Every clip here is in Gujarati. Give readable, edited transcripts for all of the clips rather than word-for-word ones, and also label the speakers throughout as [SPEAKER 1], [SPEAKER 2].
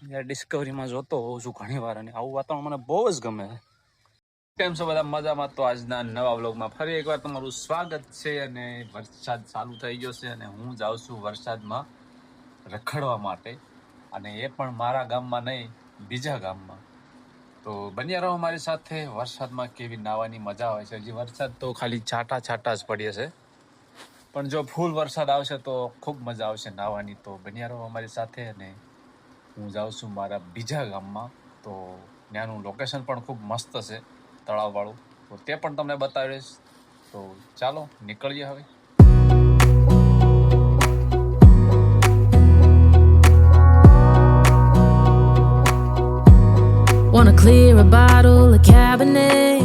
[SPEAKER 1] ડિસ્કવરીમાં જોતો હોઉં છું ઘણી વાર, અને આવું વાતાવરણ મને બહુ જ ગમે છે. કેમ છો બધા? મજામાં? તો આજના નવા વ્લોગમાં ફરી એકવાર તમારું સ્વાગત છે. અને વરસાદ ચાલુ થઈ ગયો છે અને હું જાઉં છું વરસાદમાં રખડવા માટે, અને એ પણ મારા ગામમાં નહીં, બીજા ગામમાં. તો બન્યા રહો મારી સાથે. વરસાદમાં કેવી નાવાની મજા આવે છે. હજી વરસાદ તો ખાલી છાંટા છાંટા જ પડે છે, પણ જો ફૂલ વરસાદ આવશે તો ખૂબ મજા આવશે નાવાની. તો બન્યા રહો અમારી સાથે. અને હું જાઉં છું મારા બીજા ગામમાં. તો ત્યાંનું લોકેશન પણ ખૂબ મસ્ત છે, તળાવવાળું. તો તે પણ તમને બતાવીશ. તો ચાલો નીકળીએ હવે.
[SPEAKER 2] Wanna clear a bottle of Cabernet.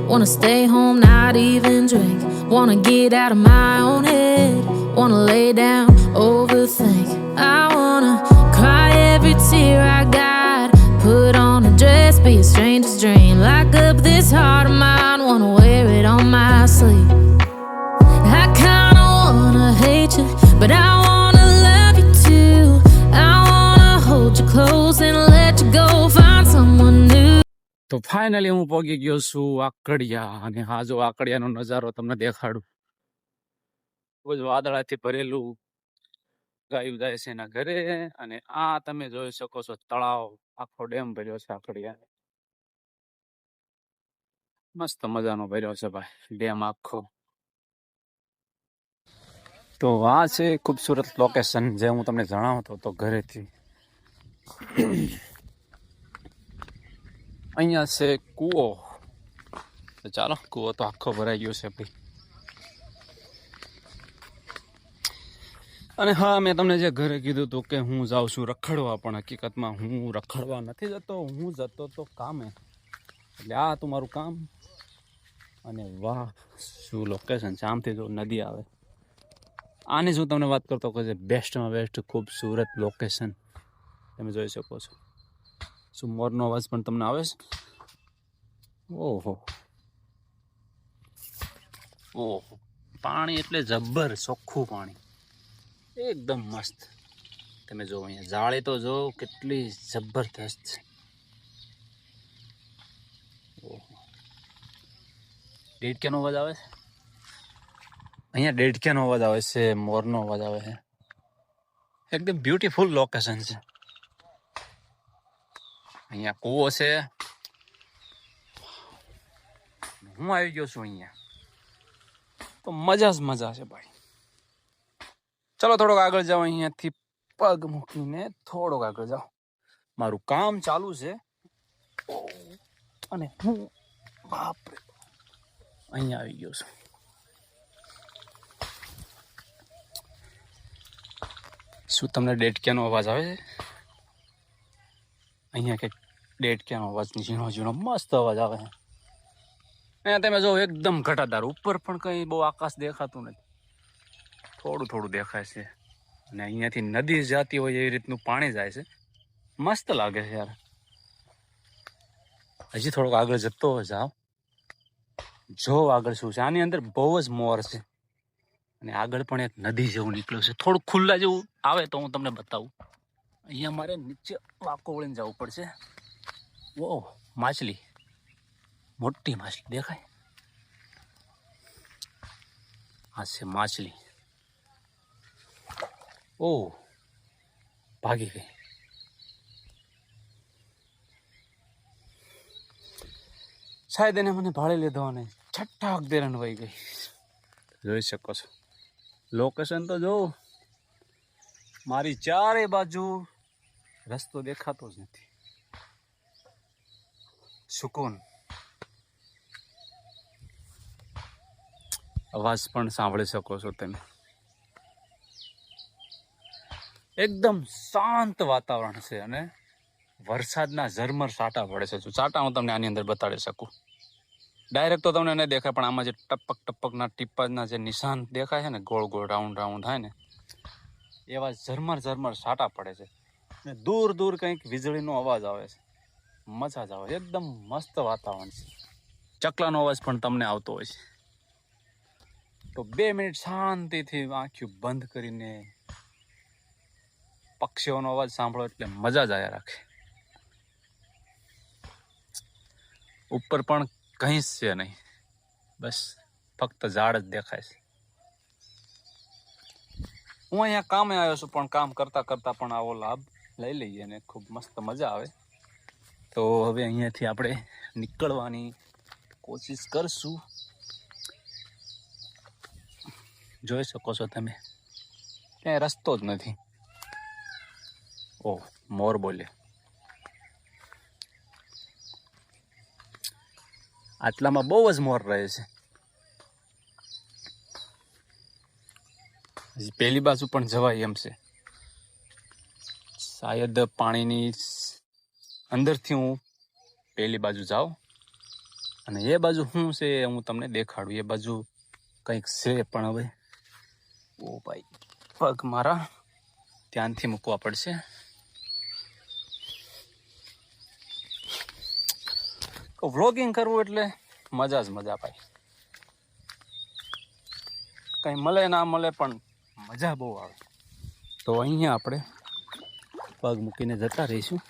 [SPEAKER 2] Wanna stay home, not even drink. Wanna get out of my own head. Wanna lay down, overthink. I wanna cry every tear I got. Put on a dress, be a stranger's dream. Lock up this heart of mine, wanna wear it on my sleeve. I kinda wanna hate you, but I wanna love you too. I wanna hold you close and let you go. Find someone new.
[SPEAKER 1] તો ફાઇનલી હું પહોંચી ગયો છું આકડિયા. અને હા, જો આકડિયાનો નજારો તમને દેખાડું. ખૂબ જ વાદળાથી ભરેલું ગાયું જાય છે એના ઘરે. અને આ તમે જોઈ શકો છો તળાવ, આખો ડેમ ભર્યો છે આકડિયા. મસ્ત મજાનો ભર્યો છે ભાઈ ડેમ આખો. તો આ છે ખૂબસૂરત લોકેશન જે હું તમને જણાવતો હતો ઘરેથી. અહીંયા છે કૂવો. તો ચાલો, કૂવો તો આખો ભરાઈ ગયો છે ભાઈ. અને હા, મેં તમને જે ઘરે કીધું હતું કે હું જાઉં છું રખડવા, પણ હકીકતમાં હું રખડવા નથી જતો, હું જતો તો કામે. એટલે આ તમારું કામ. અને વાહ, શું લોકેશન છે! આમથી જો નદી આવે. આની શું તમને વાત કરતો કે બેસ્ટમાં બેસ્ટ ખૂબસૂરત લોકેશન તમે જોઈ શકો છો. શું મોરનો અવાજ પણ તમને આવે છે? ઓહો ઓહો, પાણી એટલે જબ્બર ચોખ્ખું પાણી, એકદમ મસ્ત. તમે જો અહીંયા જાળી તો જો કેટલી જબરદસ્ત છે. ઓહો, દેડક્યાનો અવાજ આવે છે અહીંયા. દેડક્યાનો અવાજ આવે છે, મોરનો અવાજ આવે છે. એકદમ બ્યુટીફુલ લોકેશન છે. અહીંયા કૂવો છે. હું આવી ગયો છું અહીંયા, તો મજા જ મજા છે ભાઈ. ચલો થોડોક આગળ જાઓ, અહીંયાથી પગ મૂકીને થોડોક આગળ જાઓ. મારું કામ ચાલુ છે અને હું બાપરે અહીંયા આવી ગયો છું. શું તમને દેડક્યાનો અવાજ આવે છે? અહીંયા કંઈક દેડક્યાનો અવાજ ઝીણો ઝીણો મસ્ત અવાજ આવે છે. અહીંયા તમે જો એકદમ ઘટાદાર, ઉપર પણ કંઈ બહુ આકાશ દેખાતું નથી, થોડું થોડું દેખાય છે. અને અહીંયાથી નદી જતી હોય એવી રીતનું પાણી જાય છે. મસ્ત લાગે છે યાર. હજી થોડોક આગળ જતો જાઓ, જો આગળ શું છે. આની અંદર બહુ જ મોર છે. અને આગળ પણ એક નદી જેવું નીકળ્યું છે. થોડુંક ખુલ્લા જેવું આવે તો હું તમને બતાવું. અહીંયા મારે નીચે વાંકો વળીને જવું પડશે. ઓહ, માછલી, મોટી માછલી દેખાય. આ છે માછલી. ઓહ, ભાગી ગઈ. શાયદ એને મને ભાળી લીધો અને છઠ્ઠાક દેરણ વહી ગઈ. જોઈ શકો છો લોકેશન તો જો. મારી ચારે બાજુ રસ્તો દેખાતો જ નથી. સુકૂન. અવાજ પણ સાંભળી શકો છો તમે. એકદમ શાંત વાતાવરણ છે. અને વરસાદના ઝરમર છાંટા પડે છે. જો છાંટા હું તમને આની અંદર બતાડી શકું. ડાયરેક્ટ તો તમને નહીં દેખાય, પણ આમાં જે ટપક ટપકના ટીપાના જે નિશાન દેખાય છે ને, ગોળ ગોળ રાઉન્ડ રાઉન્ડ થાય ને, એવા ઝરમર ઝરમર છાંટા પડે છે. અને દૂર દૂર કંઈક વીજળીનો અવાજ આવે છે. મજા જ આવે. એકદમ મસ્ત વાતાવરણ છે. ચકલાનો અવાજ પણ તમને આવતો હોય છે. તો 2 મિનિટ શાંતિથી આંખ્યું બંધ કરીને પક્ષીઓનો અવાજ સાંભળો એટલે મજા જ આવ્યા રાખે. ઉપર પણ કંઈ જ છે નહીં, બસ ફક્ત ઝાડ જ દેખાય છે. હું અહીંયા કામે આવ્યો છું, પણ કામ કરતાં કરતાં પણ આવો લાભ લઈ લઈએ અને ખૂબ મસ્ત મજા આવે. તો હવે અહીંયાથી આપણે નીકળવાની કોશિશ કરશું. જોઈ શકો છો તમે, ક્યાંય રસ્તો જ નથી. ઓહ, મોર બોલે. આટલામાં બહુ જ મોર રહે છે. હજી પેલી બાજુ પણ જવાય એમ છે. શાયદ પાણીની અંદરથી હું પેલી બાજુ જાઉં અને એ બાજુ શું છે હું તમને દેખાડું. એ બાજુ કંઈક છે, પણ હવે ઓ ભાઈ, પગ મારા ધ્યાનથી મૂકવા પડશે. વ્લોગિંગ કરવું એટલે મજા જ મજા ભાઈ. કંઈ મળે ના મળે પણ મજા બહુ આવે. તો અહીંયા આપણે પગ મૂકીને જતા રહીશું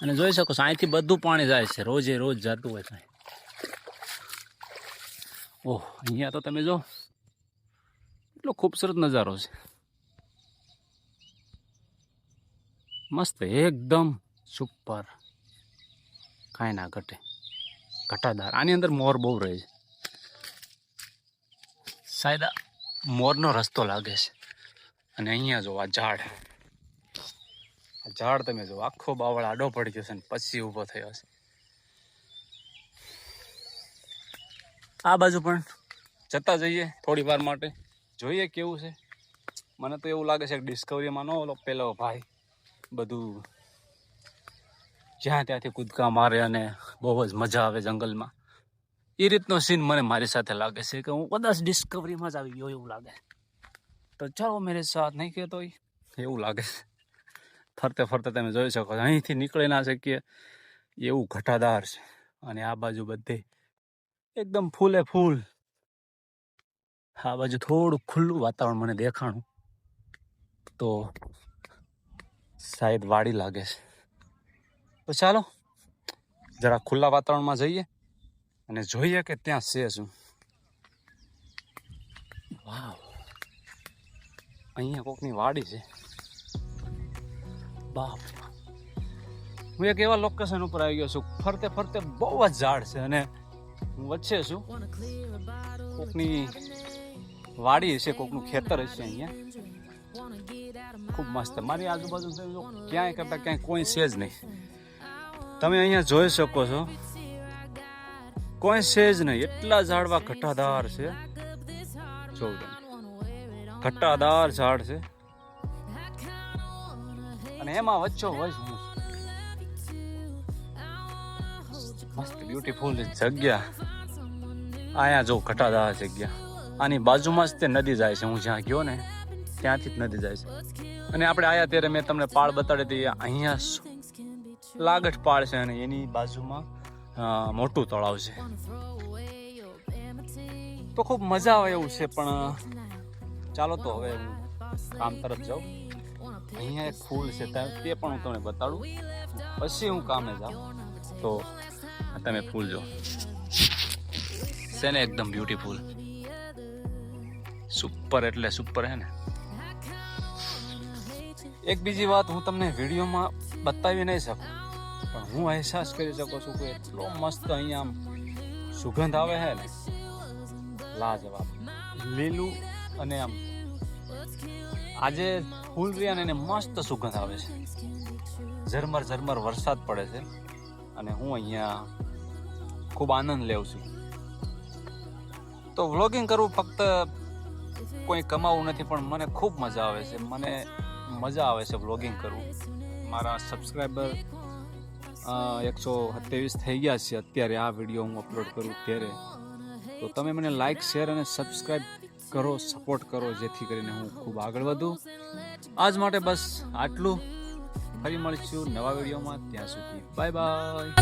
[SPEAKER 1] અને જોઈ શકો છો અહીંથી બધું પાણી જાય છે, રોજે રોજ જતું હોય કાંઈ. ઓહ, અહીંયા તો તમે જો એટલો ખૂબસૂરત નજારો છે, મસ્ત એકદમ સુપર, કાંઈ ના ઘટે, ઘટાદાર. આની અંદર મોર બહુ રહે છે, શાયદ મોરનો રસ્તો લાગે છે. અને અહીંયા જો આ ઝાડ તમે જો આખો બાવળ આડો પડી ગયો છે ને પછી ઊભો થયો છે. આ બાજુ પણ જતા જઈએ થોડી વાર માટે, જોઈએ કેવું છે. મને તો એવું લાગે છે કે ડિસ્કવરીમાં ન ઓલો પેલો ભાઈ બધું જ્યાં ત્યાંથી કૂદકા મારે અને બહુ જ મજા આવે જંગલમાં, એ રીતનો સીન મને મારી સાથે લાગે છે કે હું કદાચ ડિસ્કવરીમાં જ આવી ગયો એવું લાગે. તો ચાલો મેરે સાથ, નહીં કહેતો એવું લાગે છે. ફરતે ફરતે તમે જોઈ શકો છો અહીંથી નીકળી ના શકીએ એવું ઘટાદાર છે. અને આ બાજુ બધે એકદમ ફૂલે ફૂલ. આ બાજુ થોડું ખુલ્લું વાતાવરણ મને દેખાણું તો શાયદ વાડી લાગે છે. તો ચાલો જરા ખુલ્લા વાતાવરણમાં જઈએ અને જોઈએ કે ત્યાં છે શું. વાવ, અહીંયા કોકની વાડી છે. બાપ, હું એક એવા લોકેશન ઉપર આવી ગયો છું, ફરતે ફરતે બહુ જ ઝાડ છે અને હું વચ્ચે છું. કોકની વાડી હશે, કોકનું ખેતર હશે. અહીંયા ખૂબ મસ્ત. મારી આજુબાજુ ક્યાંય કરતા ક્યાંય કોઈ છે જ નહીં. તમે અહીંયા જોઈ શકો છો કોઈ છે જ નહીં, એટલા ઝાડવા ઘટાદાર છે. જોઉં ઘટાદાર ઝાડ છે અને એમાં વચ્ચો વચ હું મસ્ત બ્યુટીફુલ જગ્યા. અહીંયા જો ઘટાદાર જગ્યા, આની બાજુમાં જ તે નદી જાય છે. હું જ્યાં ગયો ને ત્યાંથી જ નદી જાય છે. અને આપણે આયા ત્યારે મેં તમને પાળ બતાડી હતી, અહીંયા લાગઠ પાળ છે અને એની બાજુમાં મોટું તળાવ છે. તો ખૂબ મજા આવે એવું છે. પણ ચાલો તો હવે હું કામ તરફ જાઉં. અહીંયા એક ફૂલ છે તે પણ હું તમને બતાડું, પછી હું કામે જાઉં. તો તમે ફૂલ જો છે ને, એકદમ બ્યુટીફુલ, સુપર એટલે સુપર હે ને. એક બીજી વાત હું તમને વિડીયોમાં બતાવી નહીં શકું, પણ હું અહેસાસ કરી શકું છું કે એટલો મસ્ત અહીંયા આમ સુગંધ આવે છે ને, લાજવાબ. લીલું અને આમ આજે ફૂલ રહ્યા ને એને મસ્ત સુગંધ આવે છે. ઝરમર ઝરમર વરસાદ પડે છે અને હું અહીંયા ખૂબ આનંદ લેવું છું. તો વ્લોગિંગ કરવું ફક્ત કોઈ કમાવું નથી, પણ મને ખૂબ મજા આવે છે. મને મજા આવે છે વ્લોગિંગ કરવું. મારા સબસ્ક્રાઈબર 127 થઈ ગયા છે અત્યારે આ વિડીયો હું અપલોડ કરું ત્યારે. તો તમે મને લાઈક, શેર અને સબસ્ક્રાઈબ કરો, સપોર્ટ કરો, જેથી કરીને હું ખૂબ આગળ વધું. આજ માટે બસ આટલું. ફરી મળીશું નવા વિડીયોમાં. ત્યાં સુધી બાય બાય.